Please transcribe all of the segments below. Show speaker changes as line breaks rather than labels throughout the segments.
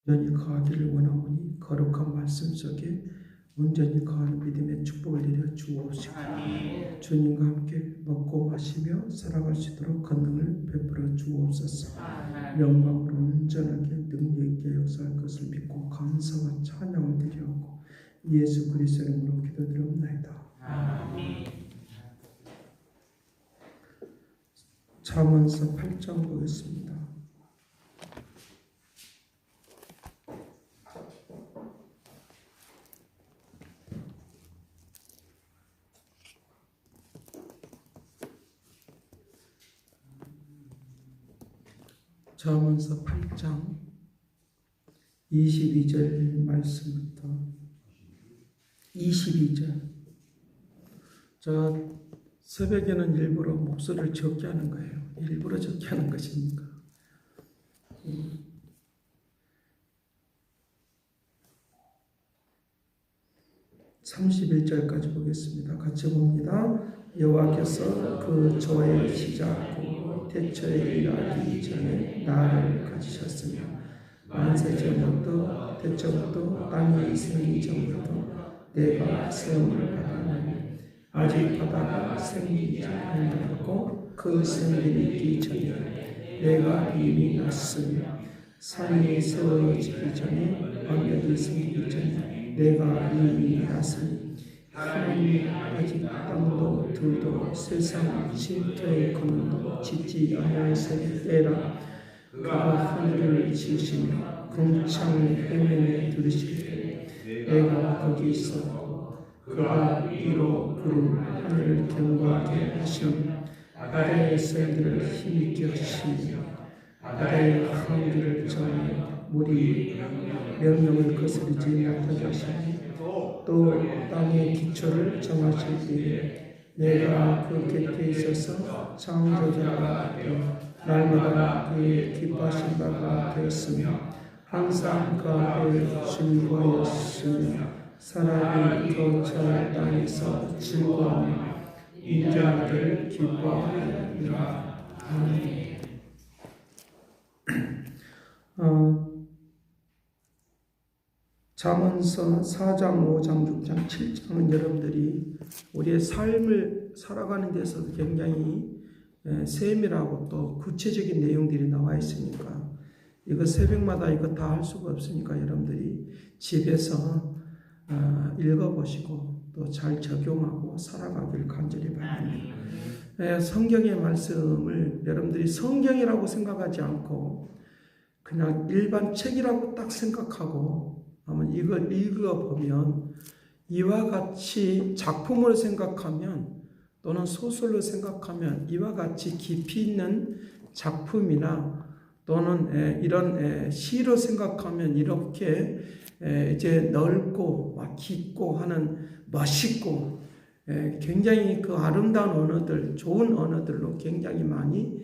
온전히 거하기를 원하오니 거룩한 말씀 속에 온전히 거하는 믿음의 축복을 내려 주옵시고 주님과 함께 먹고 마시며 살아갈 수 있도록 권능을 베풀어 주옵소서. 영광으로 온전하게 능력 있게 역사할 것을 믿고 감사와 찬양을 드리옵고 예수 그리스도의 이름으로 기도드리옵나이다. 잠언서 8장 보겠습니다. 잠언서 8장 22절 말씀부터 22절. 저 새벽에는 일부러 목소리를 적게 하는 거예요. 일부러 적게 하는 것입니까? 31절까지 보겠습니다. 같이 봅니다. 여호와께서 그 저의 시작고 태초에 일하기 전에 나를 가지셨으며 만세 전부터 태초부터 땅이 생기기 전부터 내가 세움을 받았나니 아직 바다가 생기지 아니하였고 그 생기기 전에 내가 이미 났으며 산이 세워지기 전에 언덕이 생기기 전에 내가 이미 났으니 하나님이 아직 땅도 들도 세상 쉼터의 근원도 짓지 아니하였을 때라. 그가 하늘을 지으시며 궁창을 해면에 두르시되 내가 거기 있었고 그가 위로 구름 하늘을 경고하게 하시며 바다의 새들을 힘있게 하시며 바다의 항기를 정하여 물이 명령을 거스르지 못하게 하시며 또 땅의 기초를 정하실 때에 내가 그 곁에 있어서 창조자가 되어 날마다 그의 기뻐하신 바가 되었으며 항상 그 앞에 즐거워였으며 사람이 거처할 땅에서 즐거워하며 인자하기를 기뻐하리라. 아멘. 잠언서 4장, 5장, 6장, 7장은 여러분들이 우리의 삶을 살아가는 데서 굉장히 세밀하고 또 구체적인 내용들이 나와 있으니까 이거 새벽마다 이거 다 할 수가 없으니까 여러분들이 집에서 읽어보시고 또 잘 적용하고 살아가길 간절히 바랍니다. 성경의 말씀을 여러분들이 성경이라고 생각하지 않고 그냥 일반 책이라고 딱 생각하고 한번 이걸 읽어보면 이와 같이 작품으로 생각하면 또는 소설로 생각하면 이와 같이 깊이 있는 작품이나 또는 이런 시로 생각하면 이렇게 이제 넓고 막 깊고 하는 멋있고 굉장히 그 아름다운 언어들, 좋은 언어들로 굉장히 많이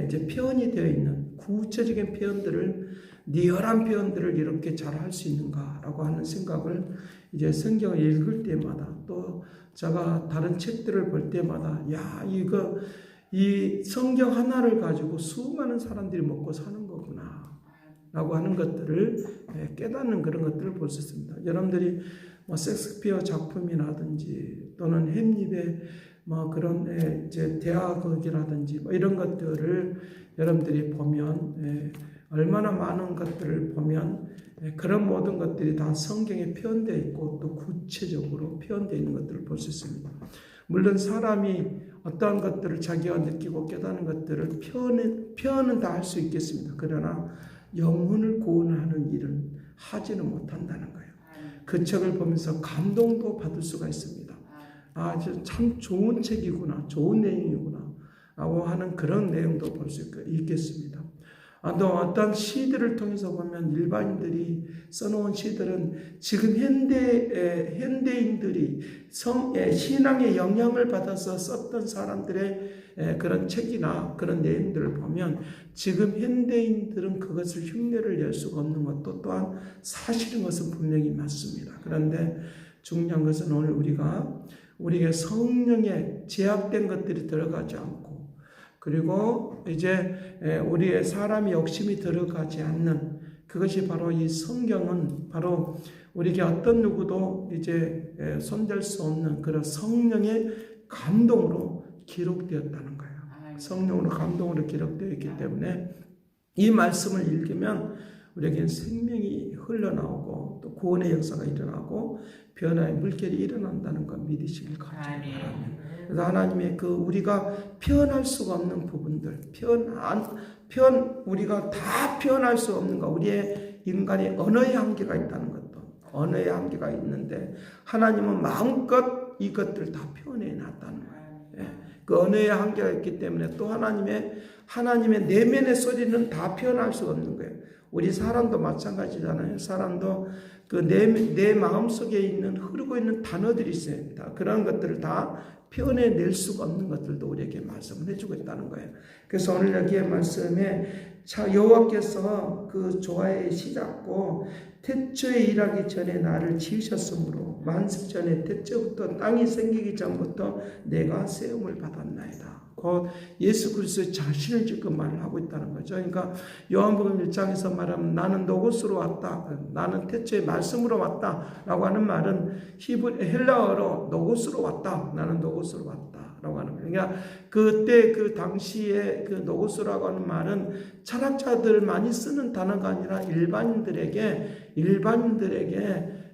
이제 표현이 되어 있는 구체적인 표현들을 리얼한 표현들을 이렇게 잘 할 수 있는가라고 하는 생각을 이제 성경을 읽을 때마다 또 제가 다른 책들을 볼 때마다 야 이거 이 성경 하나를 가지고 수많은 사람들이 먹고 사는 거구나 라고 하는 것들을 깨닫는 그런 것들을 볼 수 있습니다. 여러분들이 뭐 셰익스피어 작품이라든지 또는 햄릿의 뭐 그런 이제 대화극이라든지 뭐 이런 것들을 여러분들이 보면 얼마나 많은 것들을 보면 그런 모든 것들이 다 성경에 표현되어 있고 또 구체적으로 표현되어 있는 것들을 볼 수 있습니다. 물론 사람이 어떠한 것들을 자기가 느끼고 깨닫는 것들을 표현은 다 할 수 있겠습니다. 그러나 영혼을 구원하는 일은 하지는 못한다는 거예요. 그 책을 보면서 감동도 받을 수가 있습니다. 아, 참 좋은 책이구나, 좋은 내용이구나 라고 하는 그런 내용도 볼 수 있겠습니다. 또 어떤 시들을 통해서 보면 일반인들이 써놓은 시들은 지금 현대인들이 신앙의 영향을 받아서 썼던 사람들의 그런 책이나 그런 내용들을 보면 지금 현대인들은 그것을 흉내를 낼 수가 없는 것도 또한 사실인 것은 분명히 맞습니다. 그런데 중요한 것은 오늘 우리에게 성령에 제약된 것들이 들어가지 않고 그리고 이제 우리의 사람의 욕심이 들어가지 않는 그것이 바로 이 성경은 바로 우리에게 어떤 누구도 이제 손댈 수 없는 그런 성령의 감동으로 기록되었다는 거예요. 성령으로 감동으로 기록되어 있기 때문에 이 말씀을 읽으면 우리에게는 생명이 흘러나오고 또 구원의 역사가 일어나고 변화의 물결이 일어난다는 것 믿으시길 간절히 바랍니다. 그래서 하나님의 그 우리가 표현할 수가 없는 부분들, 우리가 다 표현할 수 없는 것, 우리의 인간의 언어의 한계가 있다는 것도, 언어의 한계가 있는데 하나님은 마음껏 이것들을 다 표현해 놨다는 거예요. 그 언어의 한계가 있기 때문에 또 하나님의 내면의 소리는 다 표현할 수 없는 거예요. 우리 사람도 마찬가지잖아요. 사람도 그 내 마음 속에 있는 흐르고 있는 단어들이 있어요. 다 그런 것들을 다 표현해낼 수가 없는 것들도 우리에게 말씀을 해주고 있다는 거예요. 그래서 오늘 여기에 말씀에 여호와께서 그 조화의 시작고 태초에 일하기 전에 나를 지으셨으므로 만세 전에 태초부터 땅이 생기기 전부터 내가 세움을 받았나이다. 곧 예수 그리스도의 자신을 지금 말을 하고 있다는 거죠. 그러니까 요한복음 1장에서 말하면 나는 노고스로 왔다. 나는 태초에 말씀으로 왔다. 라고 하는 말은 헬라어로 노고스로 왔다. 나는 노고스로 왔다. 라고 하는 거예요. 그러니까 그때 그 당시에 그 노고스라고 하는 말은 철학자들 많이 쓰는 단어가 아니라 일반인들에게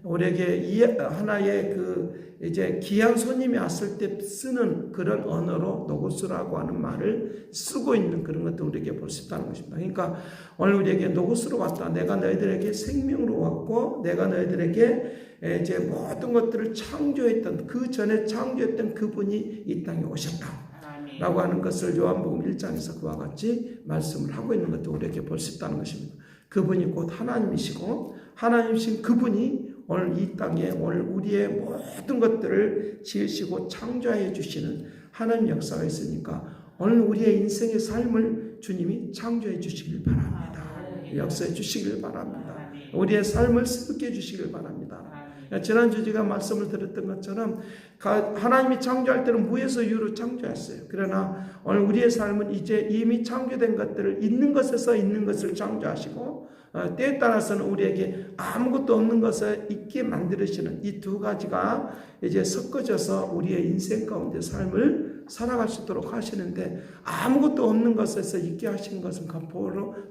우리에게 하나의 그 이제 귀한 손님이 왔을 때 쓰는 그런 언어로 노고스라고 하는 말을 쓰고 있는 그런 것도 우리에게 볼 수 있다는 것입니다. 그러니까 오늘 우리에게 노고스로 왔다. 내가 너희들에게 생명으로 왔고 내가 너희들에게 이제 모든 것들을 창조했던 그 전에 창조했던 그분이 이 땅에 오셨다. 라고 하는 것을 요한복음 1장에서 그와 같이 말씀을 하고 있는 것도 우리에게 볼 수 있다는 것입니다. 그분이 곧 하나님이시고 하나님이신 그분이 오늘 이 땅에 오늘 우리의 모든 것들을 지으시고 창조해 주시는 하나님 역사가 있으니까 오늘 우리의 인생의 삶을 주님이 창조해 주시길 바랍니다. 역사해 주시길 바랍니다. 우리의 삶을 새롭게 해 주시길 바랍니다. 지난주 제가 말씀을 드렸던 것처럼 하나님이 창조할 때는 무에서 유로 창조했어요. 그러나 오늘 우리의 삶은 이제 이미 창조된 것들을 있는 것에서 있는 것을 창조하시고 때에 따라서는 우리에게 아무것도 없는 것을 있게 만들으시는 이 두 가지가 이제 섞어져서 우리의 인생 가운데 삶을 살아갈 수 있도록 하시는데 아무것도 없는 것에서 있게 하신 것은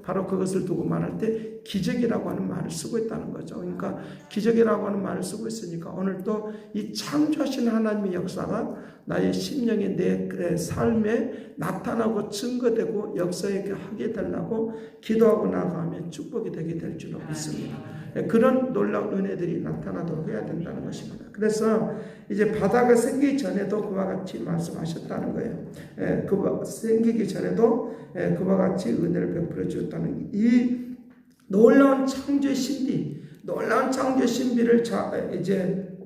바로 그것을 두고 말할 때 기적이라고 하는 말을 쓰고 있다는 거죠. 그러니까 기적이라고 하는 말을 쓰고 있으니까 오늘 또 이 창조하신 하나님의 역사가 나의 심령에 내 삶에 나타나고 증거되고 역사하게 하게 되려고 기도하고 나가면 축복이 되게 될 줄로 믿습니다. 그런 놀라운 은혜들이 나타나도록 해야 된다는 것입니다. 그래서 이제 바다가 생기기 전에도 그와 같이 말씀하셨다는 거예요. 그와 생기기 전에도 그와 같이 은혜를 베풀어 주었다는 이 놀라운 창조의 신비, 놀라운 창조의 신비를 이제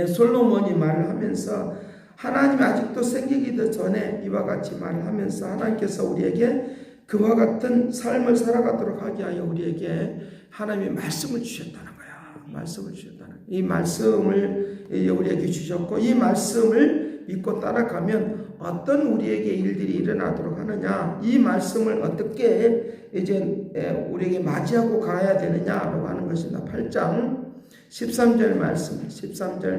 솔로몬이 말을 하면서 하나님이 아직도 생기기도 전에 이와 같이 말을 하면서 하나님께서 우리에게 그와 같은 삶을 살아가도록 하기 위하여 우리에게 하나님의 말씀을 주셨다는 거야. 말씀을 주셨다는 거야. 이 말씀을 우리에게 주셨고 이 말씀을 믿고 따라가면 어떤 우리에게 일들이 일어나도록 하느냐, 이 말씀을 어떻게 이제 우리에게 맞이하고 가야 되느냐라고 하는 것입니다. 8장 13절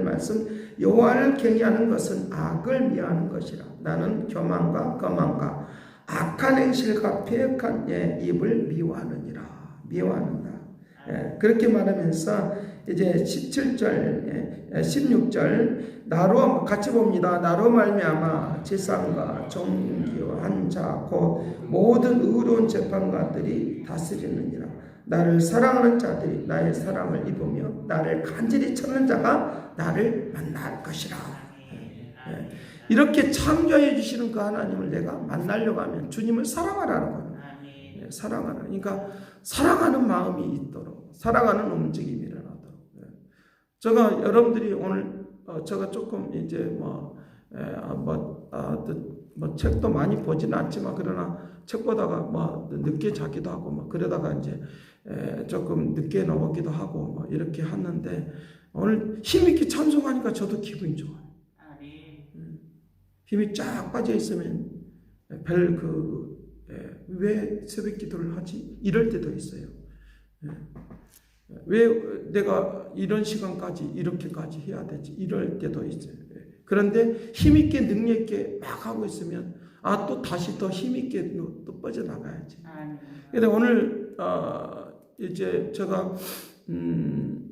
말씀 여호와를 경외하는 것은 악을 미워하는 것이라. 나는 교만과 거만과 악한 행실과 패역한 입을 미워하느니라. 미워하는다. 그렇게 말하면서 이제 17절 16절 나로 같이 봅니다. 나로 말미암아 재산과 존귀와 한자 곧 모든 의로운 재판관들이 다스리느니라. 나를 사랑하는 자들이 나의 사랑을 입으며 나를 간절히 찾는 자가 나를 만날 것이라. 이렇게 창조해 주시는 그 하나님을 내가 만나려고 하면 주님을 사랑하라는 거예요. 사랑하라. 그러니까 사랑하는 마음이 있도록, 사랑하는 움직임이 일어나도록. 제가 여러분들이 오늘 제가 조금 이제 책도 많이 보지는 않지만 그러나 책 보다가 늦게 자기도 하고 그러다가 이제 조금 늦게 넘어기도 하고 이렇게 하는데 오늘 힘있게 찬송하니까 저도 기분이 좋아요. 힘이 쫙 빠져 있으면 왜 새벽 기도를 하지? 이럴 때도 있어요. 왜 내가 이런 시간까지 이렇게까지 해야 되지? 이럴 때도 있어요. 그런데 힘있게 능력있게 막 하고 있으면 또 다시 더 힘있게 또 빠져나가야지. 근데 오늘 이제 제가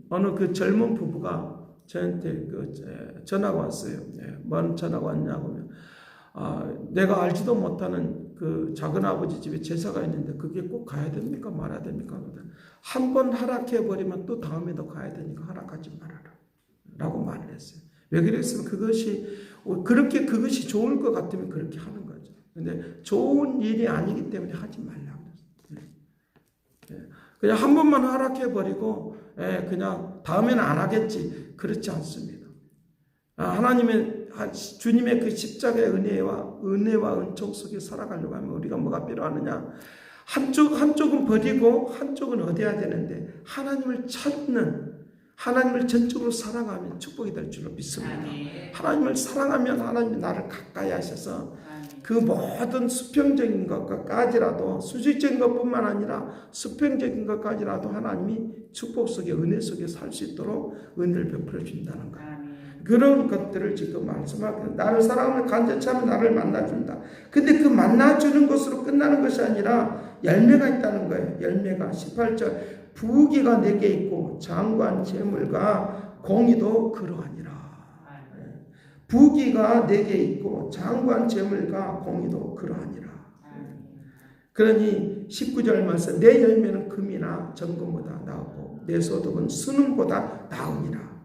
어느 그 젊은 부부가 저한테 전화가 왔어요. 뭔 전화가 왔냐고 하면 내가 알지도 못하는 그 작은아버지 집에 제사가 있는데 그게 꼭 가야 됩니까? 말아야 됩니까? 한 번 허락해버리면 또 다음에도 가야 되니까 허락하지 말아라 라고 말을 했어요. 왜 그랬으면 그것이 좋을 것 같으면 그렇게 하는 거죠. 근데 좋은 일이 아니기 때문에 하지 말라고 했어요. 그냥 한 번만 허락해버리고 그냥 다음에는 안 하겠지. 그렇지 않습니다. 하나님의 주님의 그 십자가의 은혜와 은총 속에 살아가려고 하면 우리가 뭐가 필요하느냐? 한쪽은 버리고 한쪽은 얻어야 되는데 하나님을 찾는, 하나님을 전적으로 사랑하면 축복이 될 줄로 믿습니다. 하나님을 사랑하면 하나님이 나를 가까이 하셔서 그 모든 수평적인 것까지라도, 수직적인 것뿐만 아니라 수평적인 것까지라도 하나님이 축복 속에, 은혜 속에 살 수 있도록 은혜를 베풀어 준다는 거예요. 그런 것들을 지금 말씀하고, 나를 사랑하면 간절치 않으면 나를 만나준다. 근데 그 만나주는 것으로 끝나는 것이 아니라 열매가 있다는 거예요. 열매가 18절 부귀가 내게 있고 장관 재물과 공의도 그러하니라. 부귀가 내게 있고 장관 재물과 공의도 그러하니라. 그러니 19절 말씀, 내 열매는 금이나 정금보다 나았고 내 소득은 순금보다 나으니라.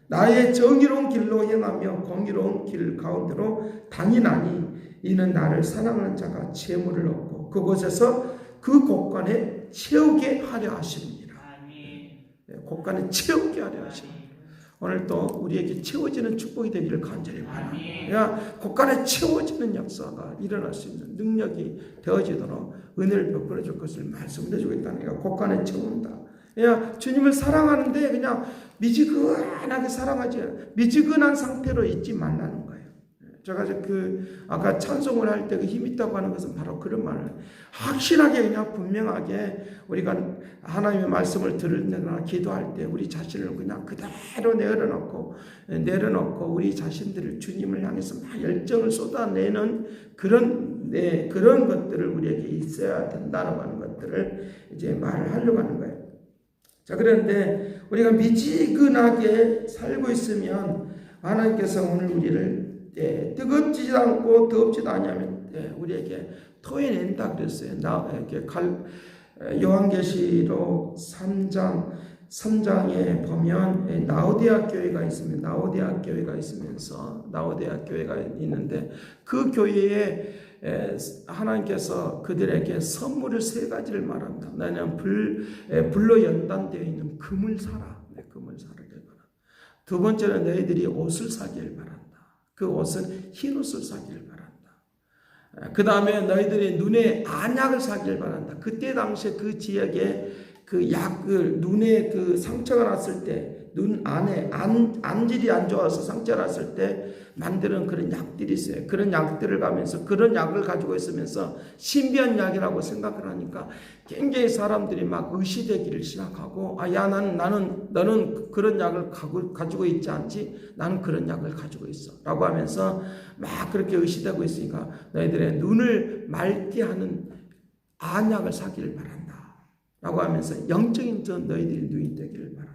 나의 정의로운 길로 행하며 공의로운 길 가운데로 다니나니 이는 나를 사랑하는 자가 재물을 얻고 그곳에서 그 곳간에 채우게 하려 하심이니라. 곳간에 채우게 하려 하심이니라. 오늘 또 우리에게 채워지는 축복이 되기를 간절히 바랍니다. 곳간에 채워지는 역사가 일어날 수 있는 능력이 되어지도록 은혜를 베풀어 줄 것을 말씀해 주고 있다는 거예요. 곳간에 채운다. 주님을 사랑하는데 그냥 미지근하게 사랑하지 않아요. 미지근한 상태로 있지 말라는 거예요. 제가 아까 찬송을 할 때 그 힘 있다고 하는 것은 바로 그런 말을 확실하게 그냥 분명하게 우리가 하나님의 말씀을 들으나 기도할 때 우리 자신을 그냥 그대로 내려놓고 우리 자신들을 주님을 향해서 막 열정을 쏟아내는 그런 것들을 우리에게 있어야 된다고 하는 것들을 이제 말을 하려고 하는 거예요. 자, 그런데 우리가 미지근하게 살고 있으면 하나님께서 오늘 우리를 뜨겁지도 않고 더웁지도 않으면 우리에게 토해낸다 그랬어요. 요한계시록 3장에 보면 나오디아 교회가 있습니다. 나오디아 교회가 있는데 그 교회에 하나님께서 그들에게 선물을 3가지를 말합니다. 너는 불로 연단되어 있는 금을 사라. 금을 사라길 바란다. 두 번째는 너희들이 옷을 사길 바란다. 그 옷은 흰 옷을 사길 바란다. 그 다음에 너희들이 눈에 안약을 사길 바란다. 그때 당시에 그 지역에 그 약을, 눈에 그 상처가 났을 때, 눈 안에 안질이 안 좋아서 상처가 났을 때 만드는 그런 약들이 있어요. 그런 약들을 가면서 그런 약을 가지고 있으면서 신비한 약이라고 생각을 하니까 굉장히 사람들이 막 의시되기를 시작하고, 너는 그런 약을 가지고 있지 않지? 나는 그런 약을 가지고 있어. 라고 하면서 막 그렇게 의시되고 있으니까 너희들의 눈을 맑게 하는 안약을 사기를 바란다. 라고 하면서 영적인 너희들이 눈이 되기를 바란다.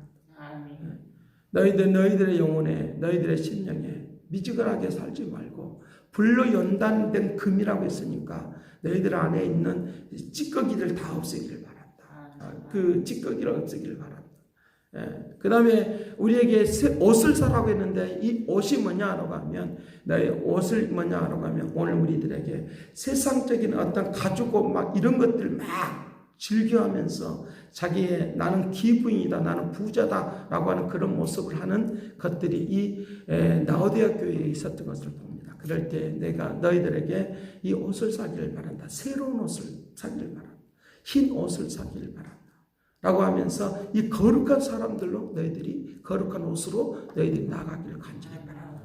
너희들의 영혼에, 너희들의 심령에 미지근하게 살지 말고 불로 연단된 금이라고 했으니까 너희들 안에 있는 찌꺼기를 다 없애기를 바란다. 그 찌꺼기를 없애기를 바란다. 그 다음에 우리에게 옷을 사라고 했는데 이 옷이 뭐냐라고 하면, 너의 옷을 뭐냐라고 하면 오늘 우리들에게 세상적인 어떤 가지고 막 이런 것들 막 즐겨하면서 자기의 나는 기부인이다, 나는 부자다 라고 하는 그런 모습을 하는 것들이 이 나오디아 교회에 있었던 것을 봅니다. 그럴 때 내가 너희들에게 이 옷을 사기를 바란다. 새로운 옷을 사기를 바란다. 흰 옷을 사기를 바란다. 라고 하면서 이 거룩한 사람들로 너희들이 거룩한 옷으로 너희들이 나가기를 간절히 바란다.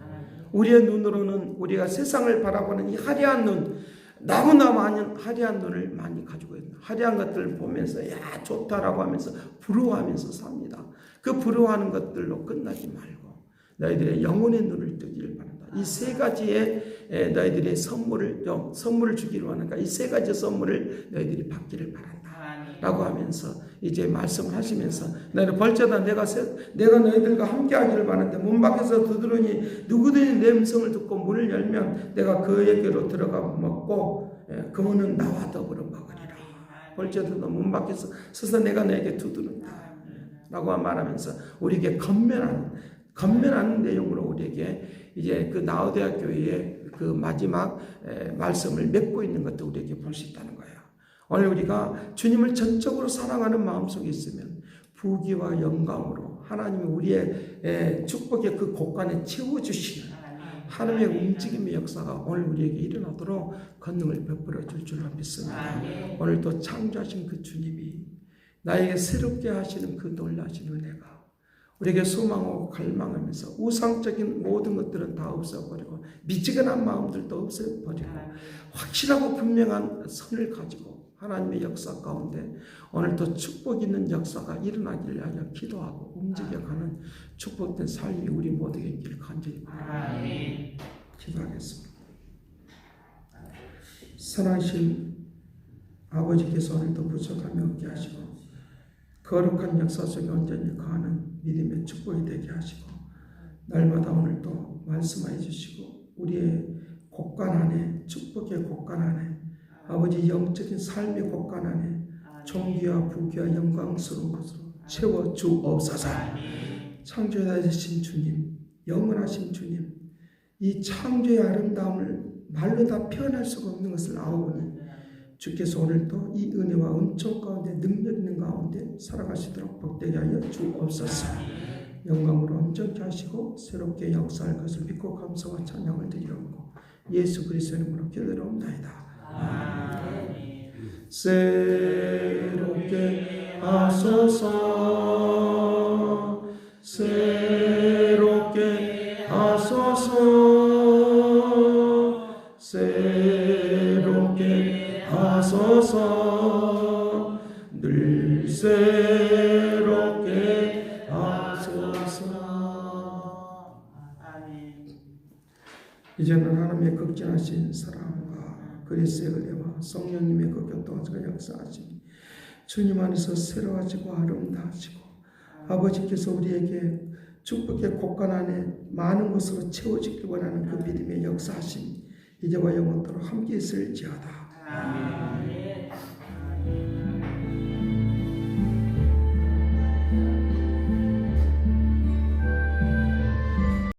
우리의 눈으로는 우리가 세상을 바라보는 이 화려한 눈, 너무나 많은 화려한 돈을 많이 가지고 있는 화려한 것들을 보면서 야 좋다라고 하면서 부러워하면서 삽니다. 그 부러워하는 것들로 끝나지 말고 너희들의 영혼의 눈을 뜨기를 바란다. 이 세 가지의 너희들의 선물을 주기를 원하니까 이 세 가지 선물을 너희들이 받기를 바란다. 라고 하면서 이제 말씀을 하시면서 너희는 벌저다 내가 너희들과 함께 하기를 바라는데 문 밖에서 두드러니 누구든지 내 음성을 듣고 문을 열면 내가 그에게로 들어가 먹고 그는 나와 더불어 먹으리라. 벌저다 문 밖에서 서서 내가 너에게 두드른다. 라고 말하면서 우리에게 건면하는 내용으로 우리에게 이제 그 나우대학 교회의 그 마지막 말씀을 맺고 있는 것도 우리에게 볼 수 있다는 거예요. 오늘 우리가 주님을 전적으로 사랑하는 마음속에 있으면 부귀와 영광으로 하나님이 우리의 축복의 그 곳간에 채워주시는 하나님의 움직임의 역사가 오늘 우리에게 일어나도록 권능을 베풀어 줄 줄로 믿습니다. 오늘 또 창조하신 그 주님이 나에게 새롭게 하시는 그 놀라신 은혜가 우리에게 소망하고 갈망하면서 우상적인 모든 것들은 다 없어버리고 미지근한 마음들도 없애버리고 확실하고 분명한 선을 가지고 하나님의 역사 가운데 오늘도 축복 있는 역사가 일어나기를 위하여 기도하고 움직여가는 축복된 삶이 우리 모두에게 있기를 간절히 바랍니다. 기도하겠습니다. 사랑하신 아버지께서 오늘도 부족함이 없게 하시고 거룩한 역사 속에 온전히 거하는 믿음의 축복이 되게 하시고 날마다 오늘도 말씀해 주시고 우리의 곳간 안에 축복의 곳간 안에 아버지 영적인 삶의 곳간 안에 존귀와 부귀와 영광스러운 것으로 채워주옵소서. 창조하신 주님, 영원하신 주님, 이 창조의 아름다움을 말로 다 표현할 수가 없는 것을 아오니 주께서 오늘도 이 은혜와 은총 가운데 능력 있는 가운데 살아가시도록 복되게 하여 주옵소서. 영광으로 온전히 하시고 새롭게 역사할 것을 믿고 감사와 찬양을 드리옵고 예수 그리스도의 이름으로 기도드리옵나이다. 새롭게 하소서 새롭게 하소서 새롭게 하소서 늘 새롭게 하소서. 이제는 하나님의 극진하신 사랑과 그리스도의 은혜와 성령님의 그 교통하시고 역사하시니 주님 안에서 새로워지고 아름다워지고 아버지께서 우리에게 축복의 곳간 안에 많은 것으로 채워지길 원하는 그 믿음의 역사하심 이제와 영원토록 함께 있을지어다.